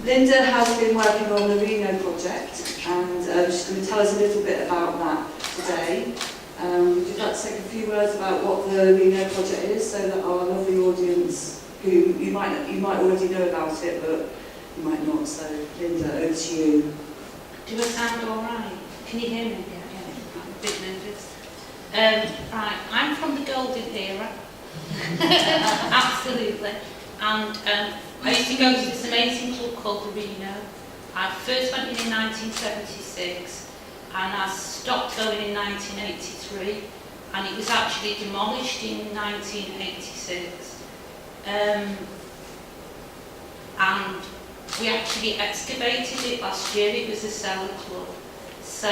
Linda has been working on the Reno project, and she's going to tell us a little bit about that today. Would you like to say a few words about what the Reno project is, so that our lovely audience, who you might already know about it, but you might not. So, Linda, over to you. Do I sound all right? Can you hear me? Yeah. I'm a bit nervous. Right, I'm from the golden era. Absolutely. And I used to go to this amazing club called the Reno. I first went in 1976, and I stopped going in 1983, and it was actually demolished in 1986. And we actually excavated it last year. It was a cellar club. So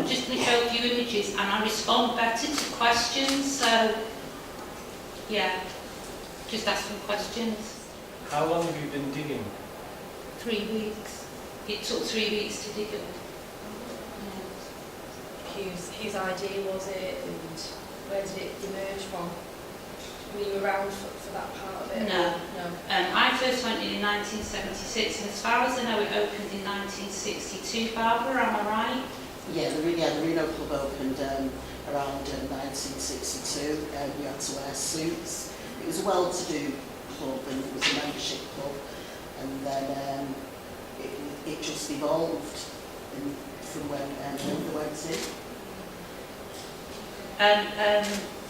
just going to show a few images, and I respond better to questions. So yeah, just ask some questions. How long have you been digging? 3 weeks. It took 3 weeks to dig it. Whose idea was it, and where did it emerge from? Were you around for that part of it? No. I first went in 1976, and as far as I know, it opened in 1962. Barbara, am I right? Yeah, the Reno Club opened around 1962. We had to wear suits. It was a well-to-do club, and it was a membership club, and then it just evolved from when Linda went in.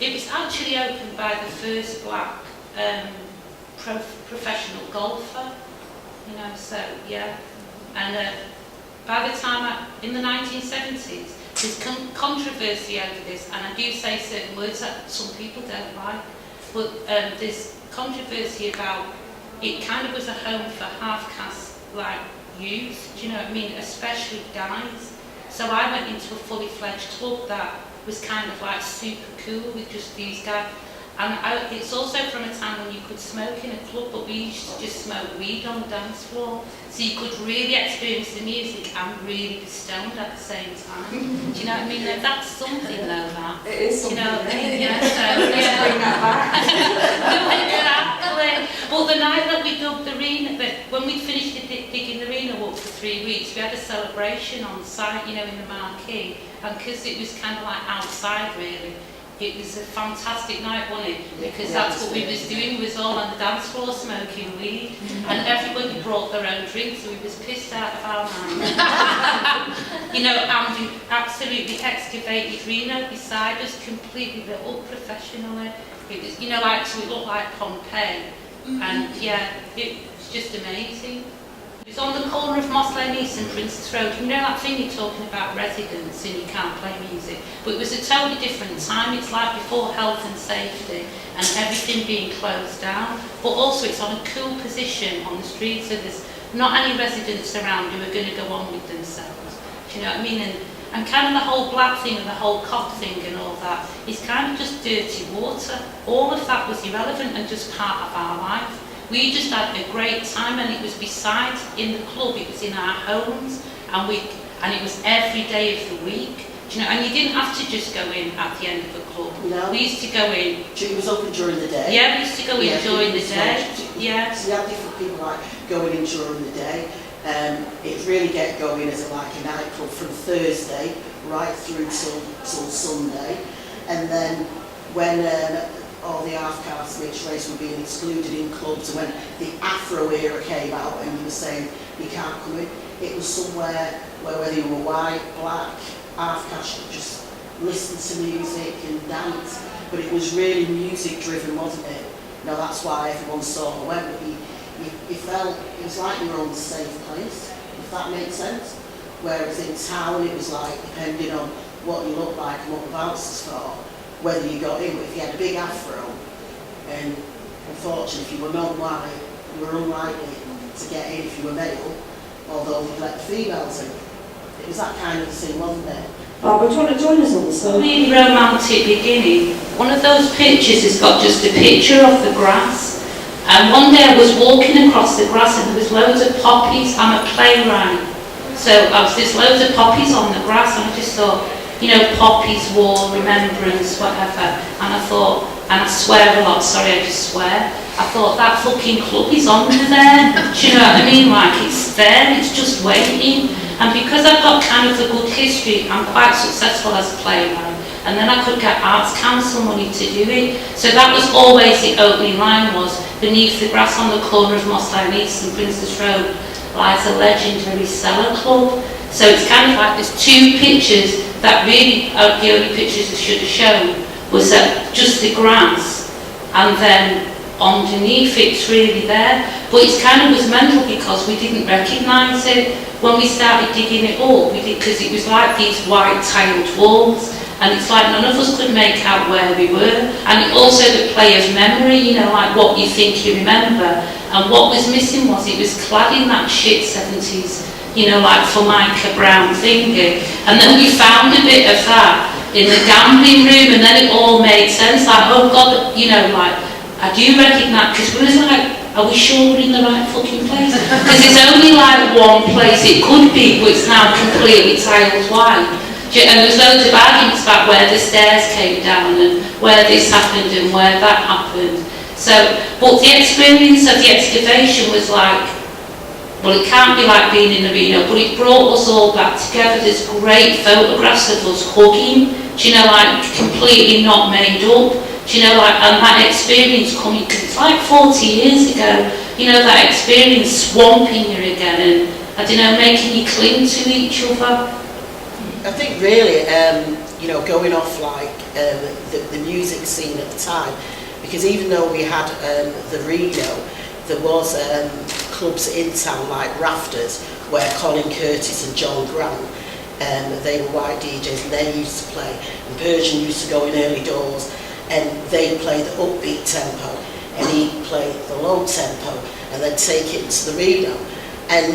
It was actually opened by the first black professional golfer, so yeah. And by the time, in the 1970s, there's controversy over this, and I do say certain words that some people don't like, but there's controversy about it kind of was a home for half-caste like youth, do you know what I mean, especially guys. So I went into a fully fledged club that was kind of like super cool with just these guys. And it's also from a time when you could smoke in a club, but we used to just smoke weed on the dance floor. So you could really experience the music and really be stoned at the same time. Do you know what I mean? That's something though, that. It is something. You know what I mean? Yeah, so, yeah. Bring that back. No, exactly. Well, the night that we dug the Reno, when we finished digging the Reno up for 3 weeks, we had a celebration on site, in the marquee. And because it was kind of like outside, really, it was a fantastic night, wasn't it? Because that's what we was doing. We was all on the dance floor smoking weed, and everybody brought their own drinks, so we was pissed out of our minds. And we absolutely excavated Reno beside us, completely lit up professionally. It was, so it looked like Pompeii, and yeah, it was just amazing. It was on the corner of Moss Lane East and Princess Road. You know that thing you're talking about, residents, and you can't play music? But it was a totally different time. It's like before health and safety and everything being closed down. But also it's on a cool position on the street, so there's not any residents around who are going to go on with themselves. Do you know what I mean? And kind of the whole black thing and the whole cop thing and all that is kind of just dirty water. All of that was irrelevant and just part of our life. We just had a great time, and it was besides in the club, it was in our homes, and it was every day of the week. And you didn't have to just go in at the end of the club. No. We used to go in. It was open during the day. Yeah, we used to go in during the day. Yeah. So we had different people like going in during the day. It really get going as a nightclub from Thursday right through till Sunday, and then when all the half-caste mixed race were being excluded in clubs, and when the Afro era came out and you were saying you can't come in, it was somewhere where whether you were white, black, half-caste, you could just listen to music and dance, but it was really music driven, wasn't it? That's why everyone sort of went, but you felt, it was like you were on the safe place, if that makes sense. Whereas in town it was like, depending on what you looked like and what the bouncers thought, whether you got in. But if you had a big afro, and unfortunately if you were non-white, you were unlikely to get in if you were male, although they'd let the females in. It was that kind of thing, wasn't it? Barbara, do you want to join us on this? Really romantic beginning. One of those pictures has got just a picture of the grass. And one day I was walking across the grass and there was loads of poppies. I'm a playwright. So there's loads of poppies on the grass, and I just thought, poppies, war, remembrance, whatever. And I thought, and I swear a lot, sorry I just swear, I thought that fucking club is under there, do you know what I mean? Like it's there, it's just waiting. And because I've got kind of a good history, I'm quite successful as a playwright, and then I could get Arts Council money to do it. So that was always the opening line was, beneath the grass on the corner of Moss Lane East and Princess Road lies a legendary cellar club. So it's kind of like there's two pictures that really are the only pictures I should have shown, was that just the grass, and then underneath it's really there. But it's kind of was mental because we didn't recognise it. When we started digging it up, we did, because it was like these white tiled walls, and it's like none of us could make out where we were. And it also the player's memory, you know, like what you think you remember. And what was missing was it was clad in that shit 70s, you know, like Formica brown thingy. And then we found a bit of that in the gambling room, and then it all made sense. Like, oh God, you know, like, I do recognise, because we was like, are we sure we're in the right fucking place? Because it's only like one place it could be, but it's now completely tiled white. And there's loads of arguments about where the stairs came down and where this happened and where that happened. So, but the experience of the excavation was like, well, it can't be like being in the Reno, but it brought us all back together. There's great photographs of us hugging, do you know, like completely not made up. Do you know, like, and that experience coming, because it's like 40 years ago, you know, that experience swamping you again and, I don't know, making you cling to each other. I think really, you know, going off like the music scene at the time, because even though we had the Reno, there was clubs in town like Rafters, where Colin Curtis and John Grant, they were white DJs and they used to play, and Persian used to go in early doors, and they played the upbeat tempo, and he'd play the low tempo, and then take it into the Reno. And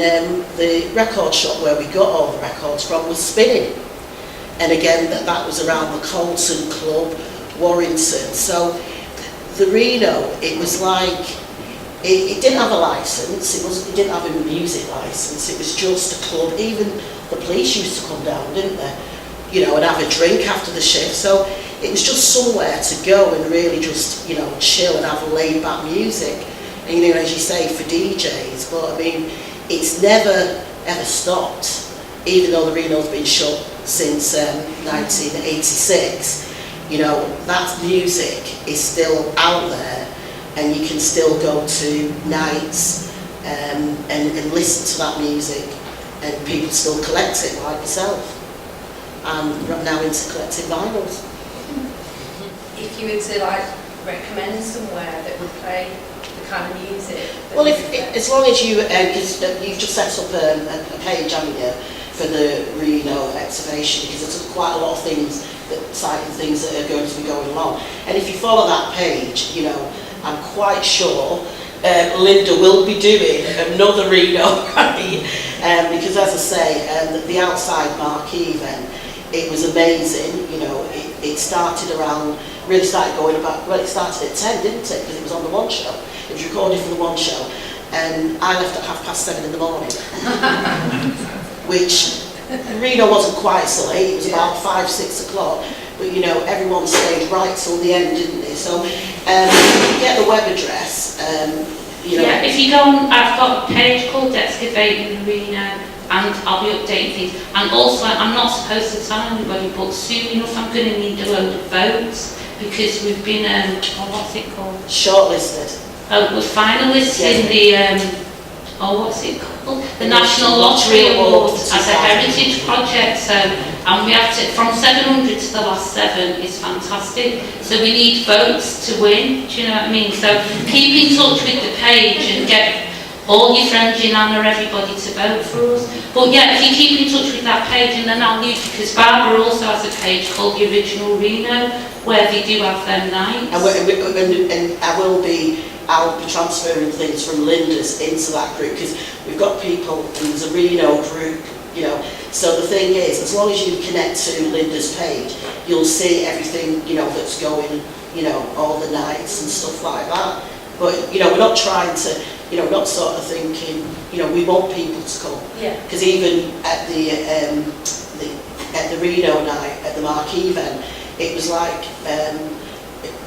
the record shop where we got all the records from was Spinning. And again, that was around the Colton Club, Warrington. So the Reno, it was like, it didn't have a licence, it didn't have a music licence, it was just a club. Even the police used to come down, didn't they? You know, and have a drink after the shift. So it was just somewhere to go and really just, you know, chill and have laid back music. And, you know, as you say, for DJs, but I mean, it's never ever stopped, even though the Reno's been shut since 1986. You know, that music is still out there, and you can still go to nights and listen to that music, and people still collect it, like yourself. I'm now into collecting vinyls. If you were to like recommend somewhere that would play the kind of music. Well, as long as you, because you've just set up a page, haven't you, for the Reno excavation, because there's quite a lot of things, exciting things that are going to be going along. And if you follow that page, you know, I'm quite sure Linda will be doing another Reno, right? Because as I say, the outside marquee event, it was amazing. You know, it started around, really started going about, well, it started at 10, didn't it? Because it was on the One Show. It was recorded for the One Show. And I left at 7:30 in the morning. Which, Reno wasn't quite so late, it was about 5, 6 o'clock. But you know, everyone stayed right till the end, didn't they? So, you get the web address, you know. Yeah, if you go on, I've got a page called Excavating Reno, and I'll be updating things. And also, I'm not supposed to tell anybody, but soon enough I'm going to need a load of votes, because we've been, what's it called? Shortlisted. We're finalists in the, what's it called? The National Lottery Awards as a heritage project. So, and we have to, from 700 to the last 7 is fantastic. So we need votes to win, do you know what I mean? So keep in touch with the page and get all your friends, your nana, everybody to vote for us. But yeah, if you keep in touch with that page, and then I'll use, because Barbara also has a page called The Original Reno, where they do have them nights. And I'll be transferring things from Linda's into that group, because we've got people, and there's a Reno group, you know. So the thing is, as long as you connect to Linda's page, you'll see everything, you know, that's going, you know, all the nights and stuff like that. But, you know, we're not trying to, you know, we're not sort of thinking, you know, we want people to come. Yeah. Because even at the Reno night, at the marquee event, it was like,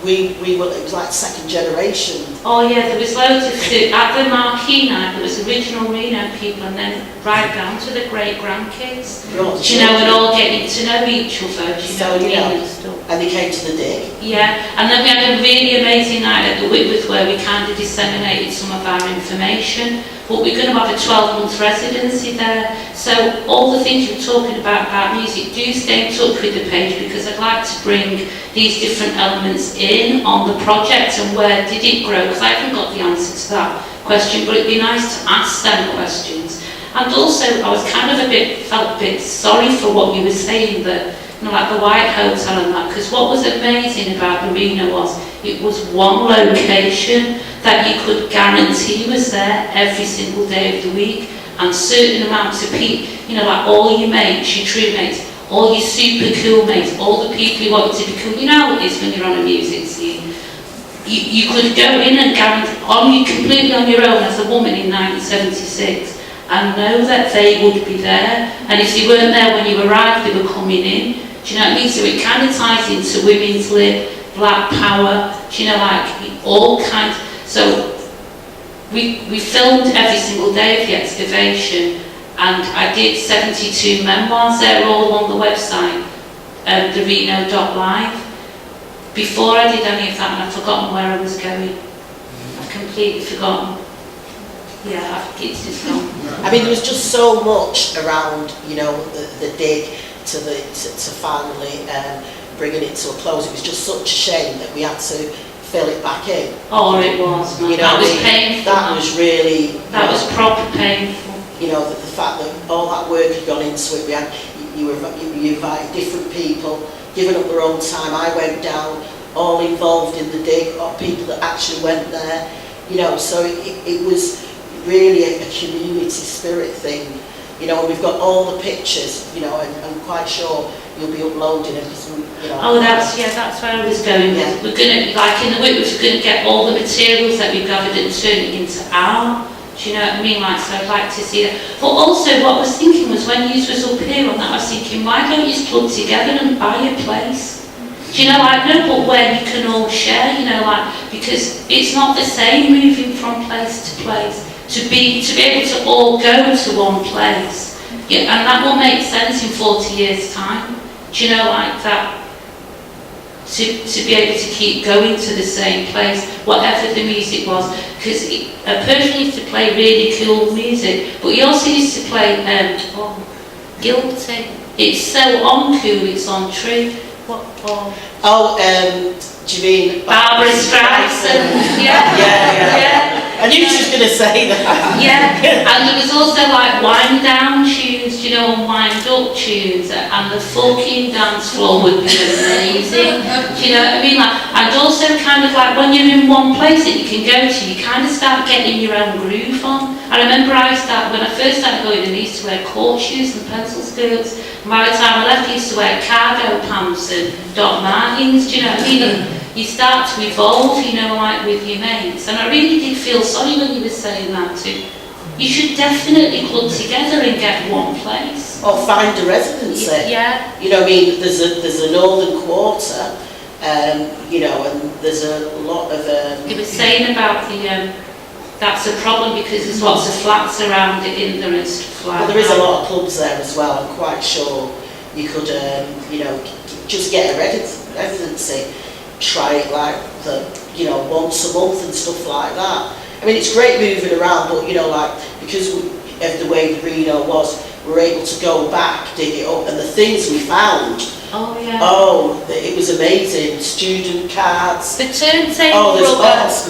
we were, it was like second generation. Oh yeah, there was loads of food. At the marquee night, there was original Reno people, and then right down to the great-grandkids. Do you know, and all getting to know each other, do you know what I mean, and stuff. And they came to the dig. Yeah, and then we had a really amazing night at the Whitworth where we kind of disseminated some of our information, but we're going to have a 12-month residency there. So all the things you're talking about music, do stay in touch with the page, because I'd like to bring these different elements in on the project and where did it grow, because I haven't got the answer to that question, but it'd be nice to ask them questions. And also, I was kind of felt a bit sorry for what you were saying, that, you know, like the White Hotel and that, because what was amazing about the Reno was it was one location that you could guarantee was there every single day of the week, and certain amounts of people, you know, like all your mates, your true mates, all your super cool mates, all the people who want to be cool. You know how it is when you're on a music scene. You could go in and guarantee, completely on your own as a woman in 1976, and know that they would be there, and if they weren't there when you arrived, they were coming in. Do you know what I mean? So it kind of ties into women's lib, black power, do you know, like all kinds. So we filmed every single day of the excavation, and I did 72 memoirs. They're all on the website, the Reno.live. Before I did any of that, and I've forgotten where I was going. I've completely forgotten. Yeah, it's just gone. I mean, there was just so much around, you know, the dig to finally bringing it to a close. It was just such a shame that we had to fill it back in. Oh, it was, man. You know, That was painful. That was really... That was proper painful. You know, the fact that all that work had gone into it, you invited different people, giving up their own time. I went down, all involved in the dig, or people that actually went there. You know, so it was really a community spirit thing. You know, and we've got all the pictures, you know, and I'm quite sure you'll be uploading them, because, you know... Oh, that's where I was going. Yeah. We're going to, like in the Whitworth, we're going to get all the materials that we've gathered and turn it into art. Do you know what I mean? Like, so I'd like to see that. But also, what I was thinking was, when you was up here on that, I was thinking, why don't you just club together and buy a place? Do you know, like, no, but where you can all share, you know, like, because it's not the same moving from place to place. To be able to all go to one place, yeah, and that will make sense in 40 years' time. Do you know, like that? To be able to keep going to the same place, whatever the music was, because a person used to play really cool music, but he also used to play Guilty. It's so uncool, it's untrue. What? Do you mean Barbara Streisand? Yeah. I knew she was going to say that. Yeah, and there was also like wind down tunes, you know, and wind up tunes, and the fucking dance floor would be amazing. Do you know what I mean? Like, and also kind of like when you're in one place that you can go to, you kind of start getting your own groove on. I remember when I first started going, I used to wear court shoes and pencil skirts. And by the time I left, I used to wear cargo pants and Doc Martens. Do you know what I mean? You start to evolve, you know, like with your mates. And I really did feel sorry when you were saying that too. You should definitely club together and get one place. Or find a residency. Yeah. You know, I mean, there's a northern quarter, you know, and there's a lot of... You were saying about the... that's a problem because there's lots of flats around it in there and stuff like that. Well, there is a lot of clubs there as well. I'm quite sure you could, you know, just get a residency. Try it like you know, once a month and stuff like that. I mean, it's great moving around, but you know, like, because of the way the Reno was, we're able to go back, dig it up, and the things we found. Oh yeah. Oh, it was amazing. Student cards. The turntable. Oh, there's all sorts.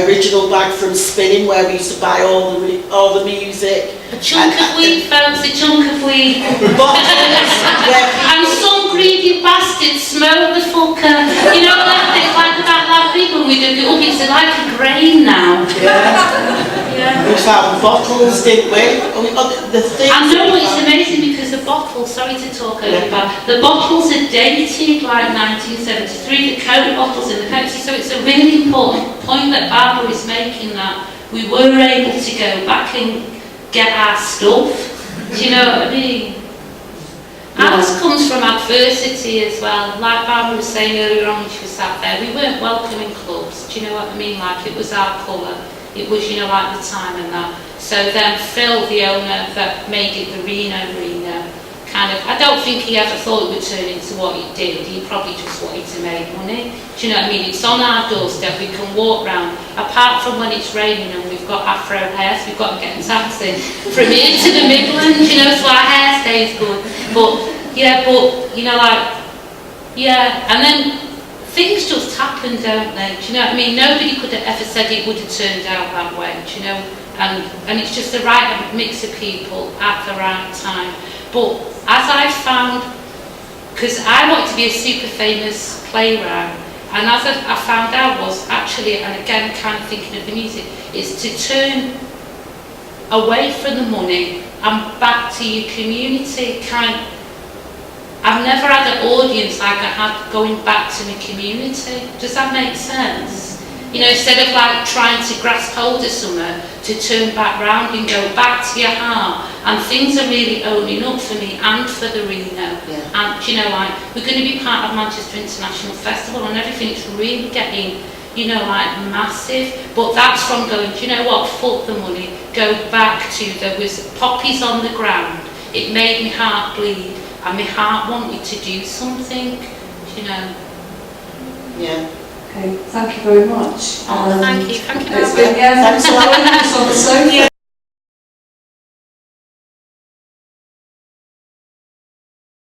Original bag from Spinning, where we used to buy all the music. A chunk of weed, folks. A chunk of weed. And some greedy bastard smoked the fucker. You know, it's like that big when we dug it up. It's like a grain now. Yeah. We found bottles, didn't we? The things. I know, it's amazing because the bottles, sorry to talk over that, the bottles are dated like 1973, the Coke bottles and the Pepsi, so it's a really important point that Barbara is making, that we were able to go back and get our stuff. Do you know what I mean? Ours comes from adversity as well. Like Barbara was saying earlier on when she was sat there, we weren't welcome in clubs. Do you know what I mean? Like, it was our colour. It was, you know, like the time and that. So then Phil, the owner that made it the Reno, kind of, I don't think he ever thought it would turn into what it did. He probably just wanted to make money. Do you know what I mean? It's on our doorstep. We can walk round. Apart from when it's raining and we've got afro hairs, we've got to get a taxi from here to the Midlands, you know, so our hair stays good. But, you know, like, yeah, and then things just happen, don't they? Do you know what I mean? Nobody could have ever said it would have turned out that way, do you know? And it's just the right mix of people at the right time. But as I found, because I wanted to be a super famous playwright, and as I found out was actually, and again kind of thinking of the music, is to turn away from the money and back to your community. I've never had an audience like I had going back to my community. Does that make sense? You know, instead of like trying to grasp hold of something, to turn back round and go back to your heart. And things are really opening up for me and for the Reno. Yeah. And you know, like, we're going to be part of Manchester International Festival and everything's really getting, you know, like massive. But that's from going, do you know what, fuck the money, go back to, there was poppies on the ground. It made my heart bleed and my heart wanted to do something, you know. Yeah. Okay, thank you very much. Oh, thank you It's been, yeah, thanks a lot. It's on the sofa.